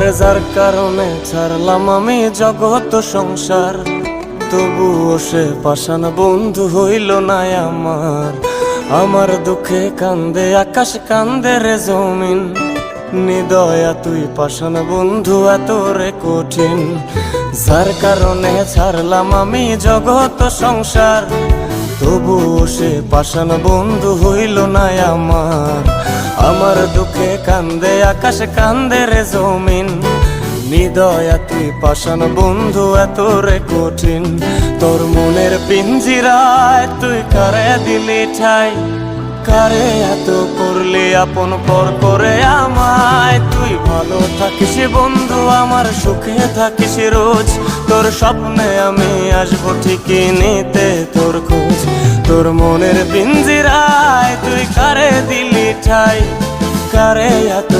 আরে যার কারণে ছাড়লাম আমি জগৎ সংসার, তবুও সে পাষাণ বন্ধু হইল না আমার। আমার দুঃখে কান্দে আকাশ, কান্দে রে জমিন, নিদয়া তুই পাষাণ বন্ধু এত রে কঠিন। যার কারণে ছাড়লাম আমি জগৎ সংসার, তবুও সে পাষাণ বন্ধু হইল না আমার। আমার দুঃখে কান্দে আকাশ, কান্দে রে জমিন, নিদয়া তুই পাষাণ বন্ধু এত রে কঠিন। তোর মনের পিঞ্জিরায় তুই কারে দিলি ঠাই, কারে এত করলি আপন পর করে আমায়। তুই ভালো থাকিস বন্ধু আমার, সুখে থাকিস রোজ, তোর স্বপ্নে আমি আসবো ঠিকই নিতে তোর খোঁজ। তোর মনের পিঞ্জিরায় তুই কারে দিলি ঠাই, কারে এত